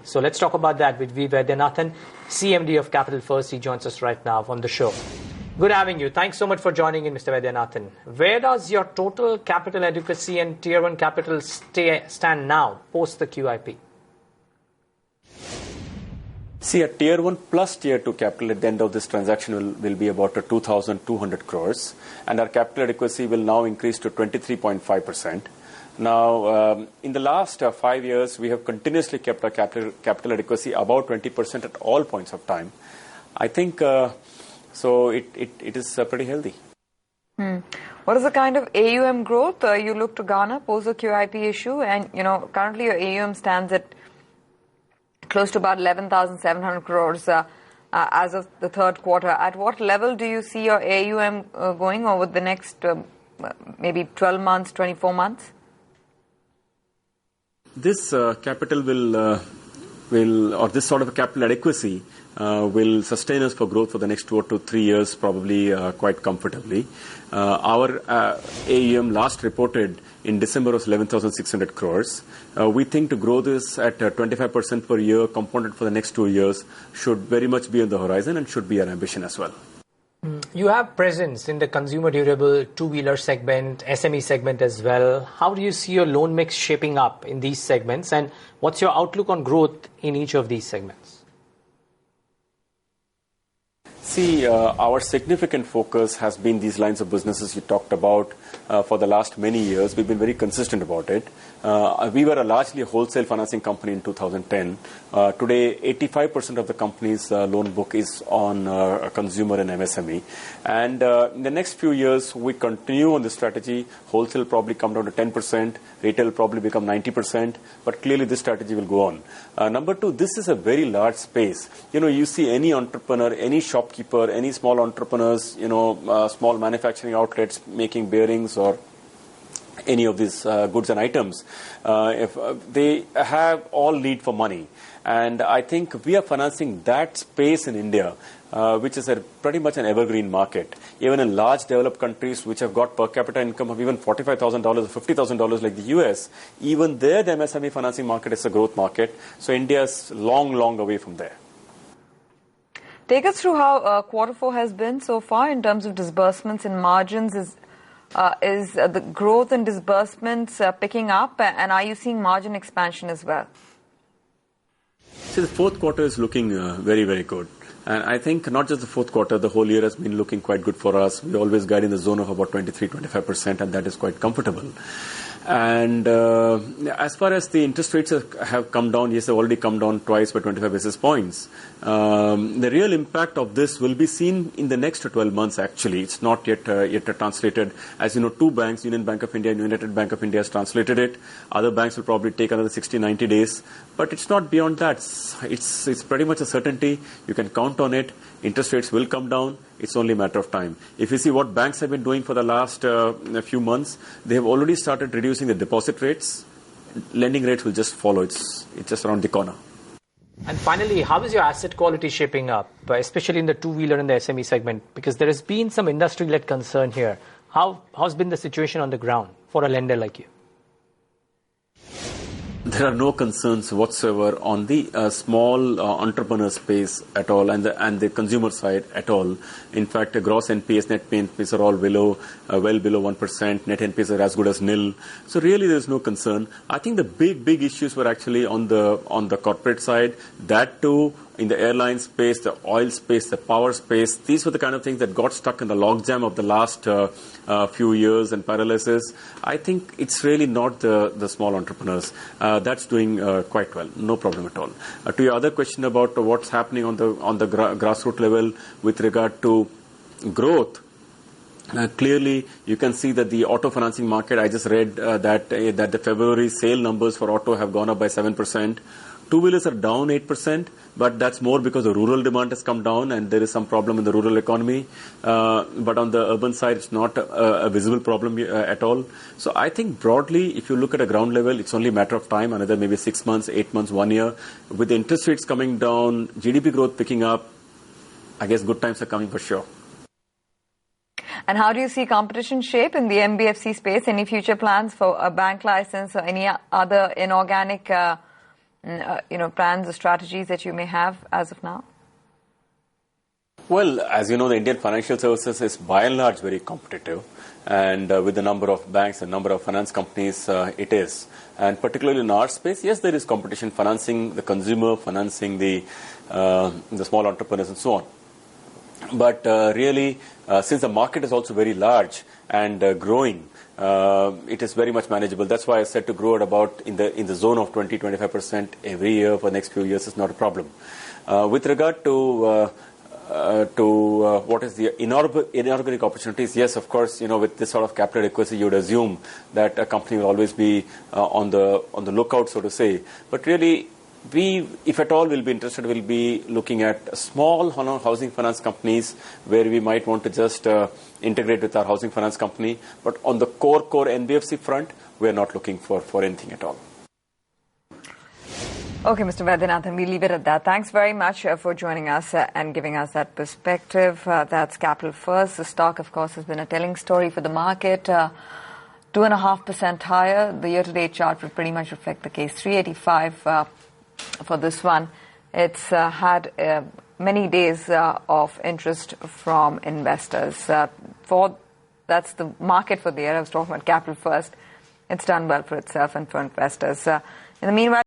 So let's talk about that with V Vaidyanathan, CMD of Capital First. He joins us right now on the show. Good having you. Thanks so much for joining in, Mr. Vaidyanathan. Where does your total capital adequacy and Tier 1 capital stand now, post the QIP? See, a Tier 1 plus Tier 2 capital at the end of this transaction will be about 2,200 crores. And our capital adequacy will now increase to 23.5%. Now, in the last 5 years, we have continuously kept our capital adequacy about 20% at all points of time. I think, so it is pretty healthy. What is the kind of AUM growth you look to garner post the QIP issue? And, currently your AUM stands at close to about 11,700 crores as of the third quarter. At what level do you see your AUM going over the next maybe 12 months, 24 months? This capital or this sort of a capital adequacy will sustain us for growth for the next 2 to 3 years, probably quite comfortably. Our AUM last reported in December was 11,600 crores. We think to grow this at 25% per year, compounded for the next 2 years, should very much be on the horizon and should be our ambition as well. You have presence in the consumer durable two-wheeler segment, SME segment as well. How do you see your loan mix shaping up in these segments, and what's your outlook on growth in each of these segments? See, our significant focus has been these lines of businesses you talked about for the last many years. We've been very consistent about it. We were a largely wholesale financing company in 2010. Today, 85% of the company's loan book is on consumer and MSME. And in the next few years, we continue on this strategy. Wholesale probably come down to 10%. Retail probably become 90%. But clearly, this strategy will go on. Number two, this is a very large space. You see any entrepreneur, any shopkeeper, any small entrepreneurs, small manufacturing outlets making bearings or any of these goods and items, if they have all need for money. And I think we are financing that space in India, which is pretty much an evergreen market. Even in large developed countries which have got per capita income of even $45,000 or $50,000 like the US, even there the MSME financing market is a growth market. So India is long, long away from there. Take us through how quarter four has been so far in terms of disbursements and margins. Is the growth in disbursements picking up, and are you seeing margin expansion as well? See, the fourth quarter is looking very, very good. And I think not just the fourth quarter, the whole year has been looking quite good for us. We always guide in the zone of about 23-25%, and that is quite comfortable. And as far as the interest rates have come down, yes, they've already come down twice by 25 basis points. The real impact of this will be seen in the next 12 months, actually. It's not yet translated. As you know, two banks, Union Bank of India and United Bank of India, has translated it. Other banks will probably take another 60-90 days. But it's not beyond that. It's pretty much a certainty. You can count on it. Interest rates will come down. It's only a matter of time. If you see what banks have been doing for the last few months, they have already started reducing the deposit rates. Lending rates will just follow. It's just around the corner. And finally, how is your asset quality shaping up, especially in the two-wheeler and the SME segment? Because there has been some industry-led concern here. How's been the situation on the ground for a lender like you? There are no concerns whatsoever on the small entrepreneur space at all, and the consumer side at all. In fact, gross NPAs, net NPAs are all well below 1%. Net NPAs are as good as nil. So really, there is no concern. I think the big issues were actually on the corporate side. That too, in the airline space, the oil space, the power space. These were the kind of things that got stuck in the logjam of the last few years and paralysis. I think it's really not the small entrepreneurs. That's doing quite well. No problem at all. To your other question about what's happening on the grassroots level with regard to growth, clearly, you can see that the auto financing market, I just read that the February sale numbers for auto have gone up by 7%. Two-wheelers are down 8%, but that's more because the rural demand has come down and there is some problem in the rural economy. But on the urban side, it's not a visible problem at all. So I think broadly, if you look at a ground level, it's only a matter of time, another maybe 6 months, 8 months, 1 year. With the interest rates coming down, GDP growth picking up, I guess good times are coming for sure. And how do you see competition shape in the NBFC space? Any future plans for a bank license or any other inorganic plans or strategies that you may have as of now? Well, as you know, the Indian financial services is by and large very competitive, and with the number of banks and number of finance companies, it is. And particularly in our space, yes, there is competition, financing the consumer, financing the small entrepreneurs and so on. But really, since the market is also very large and growing, it is very much manageable. That's why I said to grow at about in the zone of 20-25% every year for the next few years is not a problem. With regard to what is the inorganic opportunities? Yes, of course, with this sort of capital adequacy, you would assume that a company will always be on the lookout, so to say. But really, we, if at all, will be interested, will be looking at small housing finance companies where we might want to just integrate with our housing finance company. But on the core NBFC front, we are not looking for anything at all. Okay, Mr. Vaidyanathan, we leave it at that. Thanks very much for joining us and giving us that perspective. That's Capital First. The stock, of course, has been a telling story for the market. 2.5% higher. The year-to-date chart would pretty much reflect the case. 385 for this one. It's had many days of interest from investors. That's the market for the year. I was talking about Capital First. It's done well for itself and for investors. In the meanwhile,